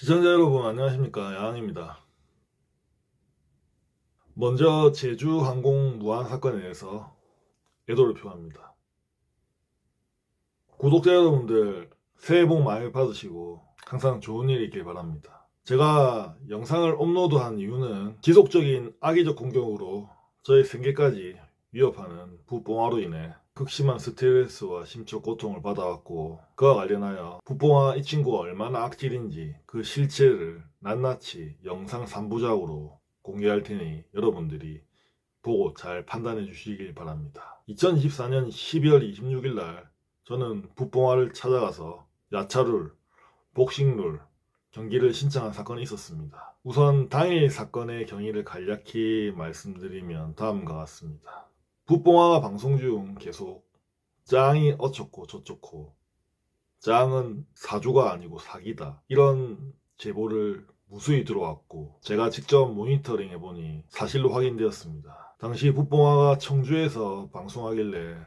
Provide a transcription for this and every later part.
시청자 여러분 안녕하십니까, 야항입니다. 먼저 제주 항공 무한 사건에 대해서 애도를 표합니다. 구독자 여러분들 새해 복 많이 받으시고 항상 좋은 일이 있길 바랍니다. 제가 영상을 업로드한 이유는 지속적인 악의적 공격으로 저의 생계까지 위협하는 부뽕화로 인해 극심한 스트레스와 심적 고통을 받아왔고, 그와 관련하여 부뽕화 이 친구가 얼마나 악질인지 그 실체를 낱낱이 영상 3부작으로 공개할 테니 여러분들이 보고 잘 판단해 주시길 바랍니다. 2024년 12월 26일 날 저는 부뽕화를 찾아가서 야차룰, 복싱룰 경기를 신청한 사건이 있었습니다. 우선 당일 사건의 경위를 간략히 말씀드리면 다음과 같습니다. 부뽕화가 방송 중 계속 짱이 어쩌고 저쩌고, 짱은 사주가 아니고 사기다, 이런 제보를 무수히 들어왔고, 제가 직접 모니터링 해보니 사실로 확인되었습니다. 당시 부뽕화가 청주에서 방송하길래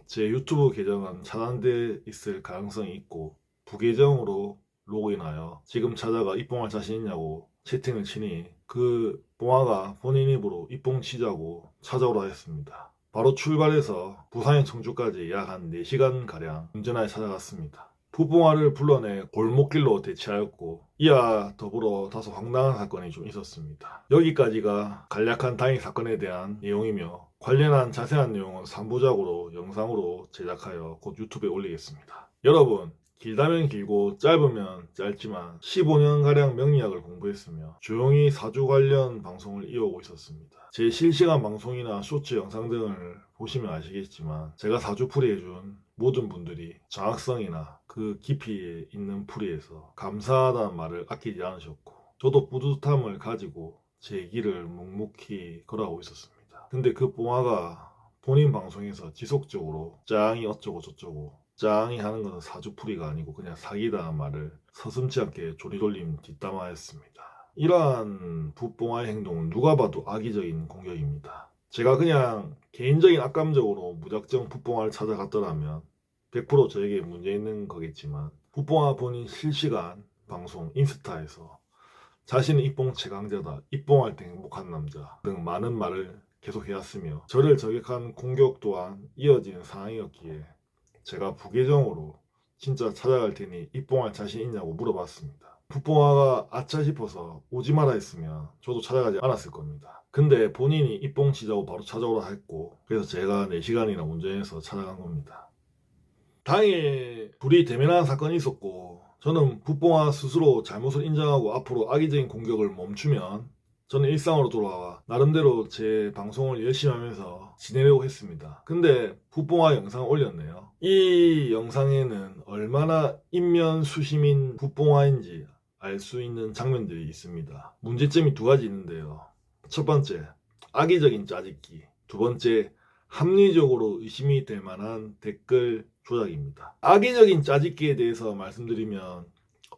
제 유튜브 계정은 차단돼 있을 가능성이 있고, 부계정으로 로그인하여 지금 찾아가 입봉할 자신 있냐고 채팅을 치니 그 뽕화가 본인 입으로 입봉 치자고 찾아오라 했습니다. 바로 출발해서 부산인 청주까지 약 한 4시간가량 운전하여 찾아갔습니다. 부뽕화를 불러내 골목길로 대치하였고, 이와 더불어 다소 황당한 사건이 좀 있었습니다. 여기까지가 간략한 당일 사건에 대한 내용이며, 관련한 자세한 내용은 3부작으로 영상으로 제작하여 곧 유튜브에 올리겠습니다. 여러분, 길다면 길고 짧으면 짧지만 15년가량 명리학을 공부했으며 조용히 사주 관련 방송을 이어오고 있었습니다. 제 실시간 방송이나 쇼츠 영상 등을 보시면 아시겠지만, 제가 사주풀이 해준 모든 분들이 정확성이나 그 깊이에 있는 풀이에서 감사하다는 말을 아끼지 않으셨고, 저도 뿌듯함을 가지고 제 길을 묵묵히 걸어가고 있었습니다. 근데 그 뽕화가 본인 방송에서 지속적으로 짱이 어쩌고 저쩌고, 짱이 하는 것은 사주풀이가 아니고 그냥 사기다는 말을 서슴지 않게 조리돌림 뒷담화했습니다. 이러한 부뽕화의 행동은 누가 봐도 악의적인 공격입니다. 제가 그냥 개인적인 악감정으로 무작정 부뽕화를 찾아갔더라면 100% 저에게 문제 있는 거겠지만, 부뽕화 본인 실시간 방송 인스타에서 자신은 입봉 최강자다, 입봉할 때 행복한 남자 등 많은 말을 계속 해왔으며, 저를 저격한 공격 또한 이어지는 상황이었기에 제가 부계정으로 진짜 찾아갈 테니 입봉할 자신 있냐고 물어봤습니다. 부뽕화가 아차 싶어서 오지 마라 했으면 저도 찾아가지 않았을 겁니다. 근데 본인이 입봉 치자고 바로 찾아오라 했고, 그래서 제가 4시간이나 운전해서 찾아간 겁니다. 당일 둘이 대면한 사건이 있었고, 저는 부뽕화 스스로 잘못을 인정하고 앞으로 악의적인 공격을 멈추면 저는 일상으로 돌아와 나름대로 제 방송을 열심히 하면서 지내려고 했습니다. 근데 부뽕화 영상을 올렸네요. 이 영상에는 얼마나 인면수심인 부뽕화인지 알 수 있는 장면들이 있습니다. 문제점이 2가지 있는데요. 첫 번째, 악의적인 짜집기. 2번째, 합리적으로 의심이 될 만한 댓글 조작입니다. 악의적인 짜집기에 대해서 말씀드리면,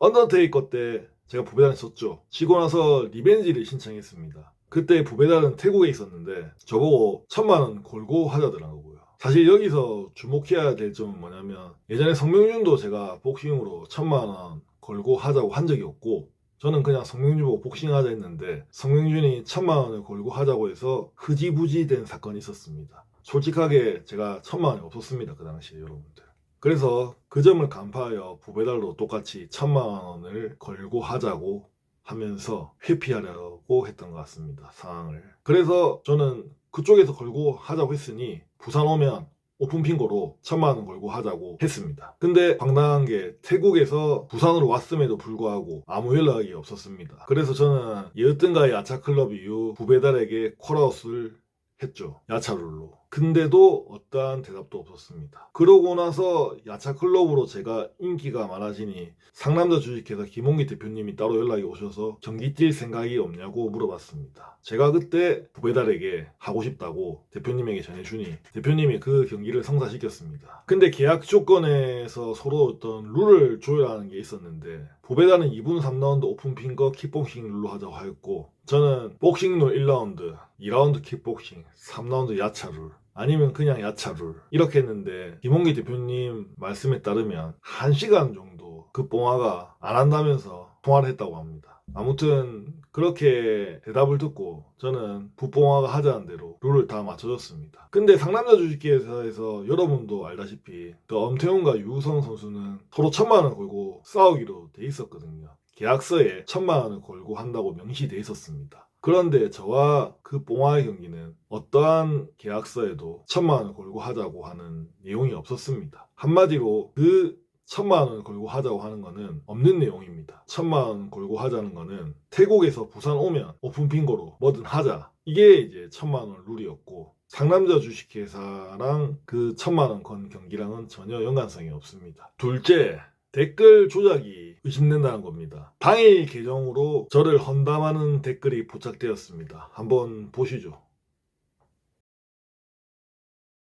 언더테이커 때 제가 부배달 썼죠. 지고 나서 리벤지를 신청했습니다. 그때 부배달은 태국에 있었는데 저보고 1000만원 걸고 하자더라고요. 사실 여기서 주목해야 될 점은 뭐냐면, 예전에 성명준도 제가 복싱으로 1000만원 걸고 하자고 한 적이 없고, 저는 그냥 성명준 보고 복싱하자 했는데 성명준이 1000만원을 걸고 하자고 해서 흐지부지 된 사건이 있었습니다. 솔직하게 제가 1000만원이 없었습니다, 그 당시에 여러분들. 그래서 그 점을 간파하여 부배달로 똑같이 1000만원을 걸고 하자고 하면서 회피하려고 했던 것 같습니다, 상황을. 그래서 저는 그쪽에서 걸고 하자고 했으니 부산 오면 오픈핑거로 1000만원 걸고 하자고 했습니다. 근데 황당한 게 태국에서 부산으로 왔음에도 불구하고 아무 연락이 없었습니다. 그래서 저는 여튼가의 야차클럽 이후 부배달에게 콜아웃을 했죠, 야차룰로. 근데도 어떠한 대답도 없었습니다. 그러고 나서 야차클럽으로 제가 인기가 많아지니 상남자 주식회사 김홍기 대표님이 따로 연락이 오셔서 경기 뛸 생각이 없냐고 물어봤습니다. 제가 그때 부배달에게 하고 싶다고 대표님에게 전해주니 대표님이 그 경기를 성사시켰습니다. 근데 계약 조건에서 서로 어떤 룰을 조율하는 게 있었는데, 부배달은 2분 3라운드 오픈핑거 킥복싱 룰로 하자고 하였고, 저는 복싱룰 1라운드, 2라운드 킥복싱, 3라운드 야차룰, 아니면 그냥 야차룰 이렇게 했는데, 김홍기 대표님 말씀에 따르면 1시간 정도 그 뽕화가 안 한다면서 통화를 했다고 합니다. 아무튼 그렇게 대답을 듣고 저는 붓봉화가 하자는 대로 룰을 다 맞춰줬습니다. 근데 상남자 주식회사에서 여러분도 알다시피 그 엄태웅과 유우성 선수는 서로 1,000만 원 걸고 싸우기로 돼 있었거든요. 계약서에 1,000만 원을 걸고 한다고 명시돼 있었습니다. 그런데 저와 그 뽕화의 경기는 어떠한 계약서에도 1,000만 원을 걸고 하자고 하는 내용이 없었습니다. 한마디로 그 1,000만 원을 걸고 하자고 하는 거는 없는 내용입니다. 1,000만 원 걸고 하자는 거는 태국에서 부산 오면 오픈 빙고로 뭐든 하자. 이게 이제 1,000만 원 룰이었고 상남자 주식회사랑 그 1,000만 원 건 경기랑은 전혀 연관성이 없습니다. 둘째, 댓글 조작이 의심된다는 겁니다. 당일 계정으로 저를 헌담하는 댓글이 포착되었습니다. 한번 보시죠.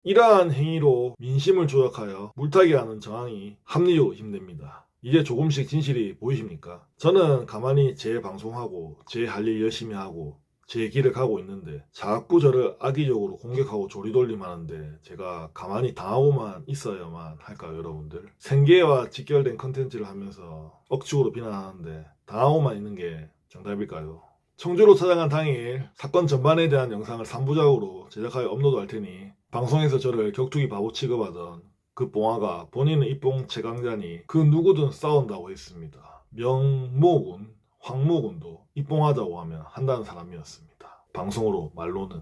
이러한 행위로 민심을 조작하여 물타기 하는 정황이 합리적으로 의심됩니다. 이제 조금씩 진실이 보이십니까? 저는 가만히 제 방송하고 제 할 일 열심히 하고 제 길을 가고 있는데 자꾸 저를 악의적으로 공격하고 조리돌림하는데 제가 가만히 당하고만 있어야만 할까요, 여러분들? 생계와 직결된 컨텐츠를 하면서 억측으로 비난하는데 당하고만 있는 게 정답일까요? 청주로 찾아간 당일 사건 전반에 대한 영상을 3부작으로 제작하여 업로드할 테니 방송에서 저를 격투기 바보 취급하던 그 뽕화가 본인은 입봉 최강자니 그 누구든 싸운다고 했습니다. 명모군, 황모군도 입봉하자고 하면 한다는 사람이었습니다. 방송으로 말로는.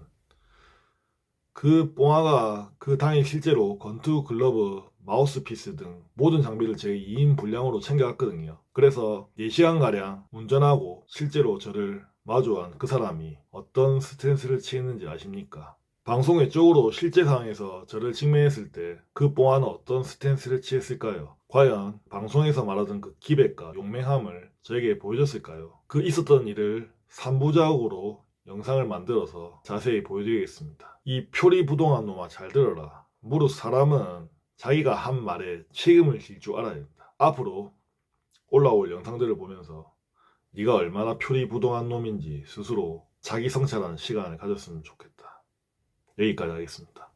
그 뽕화가 그 당일 실제로 권투, 글러브, 마우스피스 등 모든 장비를 제 2인 분량으로 챙겨갔거든요. 그래서 4시간가량 운전하고 실제로 저를 마주한 그 사람이 어떤 스탠스를 취했는지 아십니까? 방송 외적으로 실제 상황에서 저를 직면했을 때 그 뽕화는 어떤 스탠스를 취했을까요? 과연 방송에서 말하던 그 기백과 용맹함을 저에게 보여줬을까요? 그 있었던 일을 3부작으로 영상을 만들어서 자세히 보여드리겠습니다. 이 표리부동한 놈아 잘 들어라. 무릇 사람은 자기가 한 말에 책임을 질 줄 알아야 된다. 앞으로 올라올 영상들을 보면서 네가 얼마나 표리부동한 놈인지 스스로 자기 성찰하는 시간을 가졌으면 좋겠다. 여기까지 하겠습니다.